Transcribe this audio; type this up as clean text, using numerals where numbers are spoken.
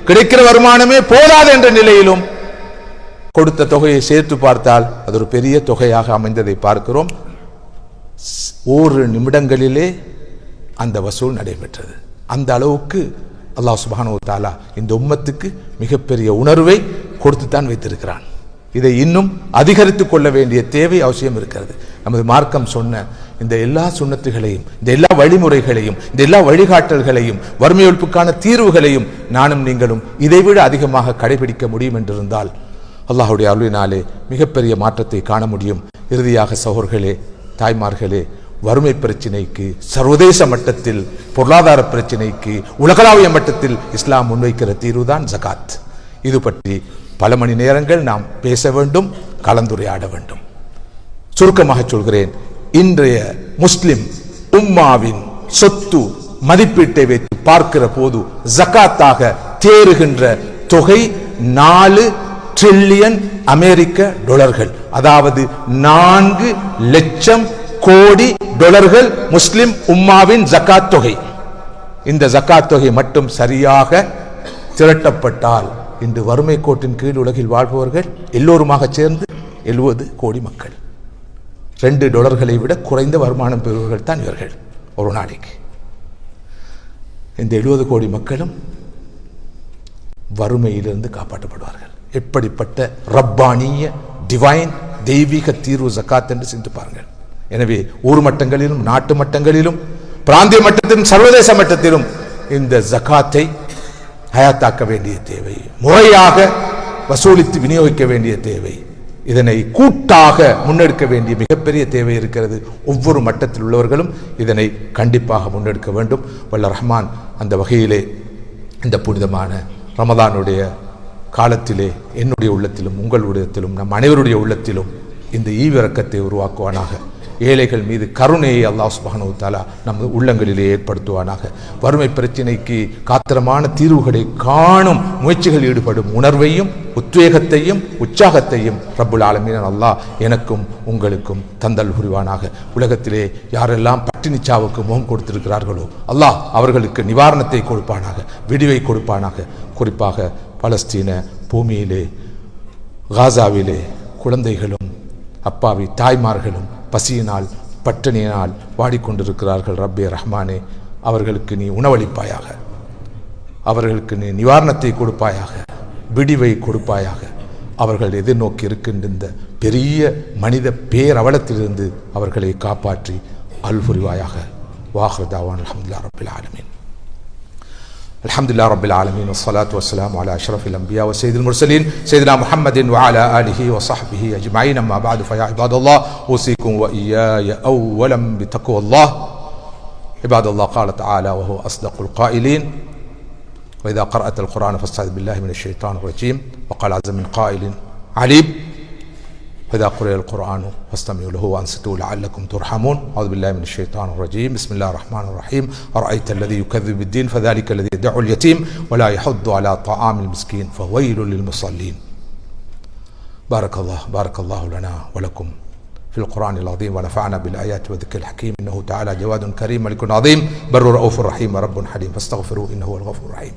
கிடைக்கிற வருமானமே போதாது என்ற நிலையிலும் கொடுத்த தொகையை சேர்த்து பார்த்தால் அது ஒரு பெரிய தொகையாக அமைந்ததை பார்க்கிறோம். ஓரு நிமிடங்களிலே அந்த வசூல் நடைபெற்றது. அந்த அளவுக்கு அல்லாஹ் சுப்ஹானஹு வ தஆலா இந்த உம்மத்துக்கு மிகப்பெரிய உணர்வை கொடுத்துத்தான் வைத்திருக்கிறான். இதை இன்னும் அதிகரித்துக் கொள்ள வேண்டிய தேவை அவசியம் இருக்கிறது. நமது மார்க்கம் சொன்ன இந்த எல்லா சுன்னத்துகளையும், இந்த எல்லா வழிமுறைகளையும், இந்த எல்லா வழிகாட்டல்களையும், வறுமை ஒழிப்புக்கான தீர்வுகளையும் நானும் நீங்களும் இதைவிட அதிகமாக கடைபிடிக்க முடியும் என்றிருந்தால் அல்லாஹ்வுடைய அருளினாலே மிகப்பெரிய மாற்றத்தை காண முடியும். இறுதியாக சகோதரர்களே, தாய்மார்களே, வறுமை பிரச்சினைக்கு சர்வதேச மட்டத்தில், பொருளாதார பிரச்சினைக்கு உலகளாவிய மட்டத்தில் இஸ்லாம் முன்வைக்கிற தீர்வுதான் ஜகாத். இது பற்றி பல மணி நேரங்கள் நாம் பேச வேண்டும், கலந்துரையாட வேண்டும். சுருக்கமாக சொல்கிறேன், இன்றைய முஸ்லிம் உம்மாவின் சொத்து மதிப்பீட்டை வைத்து பார்க்கிற போது ஜகாத்தாக தேறுகின்ற தொகை 4 டிரில்லியன் அமெரிக்க டாலர்கள், அதாவது 4 லட்சம் கோடி டாலர்கள் முஸ்லிம் உம்மாவின் ஜகாத் தொகை. இந்த ஜகாத் தொகை மட்டும் சரியாக திரட்டப்பட்டால் இன்று வறுமை கோட்டின் கீழ் உலகில் வாழ்பவர்கள் எல்லோருமாக சேர்ந்து 70 கோடி மக்கள். $2 விட குறைந்த வருமானம் பெறுபவர்கள் தான் இவர்கள் ஒரு நாளைக்கு. இந்த 70 கோடி மக்களும் வறுமையிலிருந்து காப்பாற்றப்படுவார்கள். எப்படிப்பட்ட ரப்பானிய டிவைன் தெய்வீக தீர்வு ஜகாத் என்று சிந்தித்து பாருங்கள். எனவே ஊர் மட்டங்களிலும், நாட்டு மட்டங்களிலும், பிராந்திய மட்டத்திலும், சர்வதேச மட்டத்திலும் இந்த ஜகாத்தை ஹயாத்தாக்க வேண்டிய தேவை, முறையாக வசூலித்து விநியோகிக்க வேண்டிய தேவை, இதனை கூட்டாக முன்னெடுக்க வேண்டிய மிகப்பெரிய தேவை இருக்கிறது. ஒவ்வொரு மட்டத்தில் உள்ளவர்களும் இதனை கண்டிப்பாக முன்னெடுக்க வேண்டும். வல்ல ரஹ்மான் அந்த வகையிலே இந்த புனிதமான ரமதானுடைய காலத்திலே என்னுடைய உள்ளத்திலும், உங்களுடைய உள்ளத்திலும், நம் அனைவருடைய உள்ளத்திலும் இந்த ஈவிரக்கத்தை உருவாக்குவானாக. ஏழைகள் மீது கருணையை அல்லாஹ் சுப்ஹானஹு வ தஆலா நமது உள்ளங்களிலே ஏற்படுத்துவானாக. வறுமை பிரச்சினைக்கு காத்திரமான தீர்வுகளை காணும் முயற்சிகள் ஈடுபடும் உணர்வையும், உத்வேகத்தையும், உற்சாகத்தையும் ரப்புல் ஆலமீன் அல்லாஹ் எனக்கும் உங்களுக்கும் தந்தல் புரிவானாக. உலகத்திலே யாரெல்லாம் பட்டினி சாவுக்கு முகம் கொடுத்திருக்கிறார்களோ அல்லாஹ் அவர்களுக்கு நிவாரணத்தை கொடுப்பானாக, விடிவை கொடுப்பானாக. குறிப்பாக பலஸ்தீன பூமியிலே, காசாவிலே குழந்தைகளும் அப்பாவி தாய்மார்களும் பசியினால், பட்டினியினால் வாடிக்கொண்டிருக்கிறார்கள். ரப்பே ரஹ்மானே, அவர்களுக்கு நீ உணவளிப்பாயாக, அவர்களுக்கு நீ நிவாரணத்தை கொடுப்பாயாக, விடிவை கொடுப்பாயாக. அவர்கள் எதிர்நோக்கி இருக்கின்ற இந்த பெரிய மனித பேரவலத்திலிருந்து அவர்களை காப்பாற்றி அல்புரிவாயாக. வாஹிர் தாவான் அல்ஹம்துலில்லாஹி ரப்பில் ஆலமீன். அல்ஹம்துலில்லாஹி ரப்பில் ஆலமீன். வஸ்ஸலாத்து வஸ்ஸலாமு அலா அஷ்ரஃபில் அன்பியா வ ஸய்யிதில் முர்ஸலீன் ஸய்யிதினா முஹம்மதின் வ அலா ஆலிஹி வ ஸஹ்பிஹி அஜ்மஈன். அம்மா பஅது ஃபயா இபாதல்லாஹ் ஊஸீக்கும் வ இய்யாய அவ்வலம் பித்தக்வல்லாஹ். இபாதல்லாஹ் قال تعالى وهو أصدق القائلين وإذا قرأت القرآن فاستعذ بالله من الشيطان الرجيم. وقال عز من قائل عليم وإذا قرئ القرآن فاستمعوا له وأنصتوا لعلكم ترحمون. أعوذ بالله من الشيطان الرجيم. بسم الله الرحمن الرحيم. أرأيت الذي يكذب بالدين فذلك الذي يدعو اليتيم ولا يحض على طعام المسكين فويل للمصلين. بارك الله لنا ولكم في القرآن العظيم ونفعنا بالآيات والذكر الحكيم. إنه تعالى جواد كريم ملك عظيم بر رؤوف رحيم رب حليم فاستغفروه إنه هو الغفور الرحيم.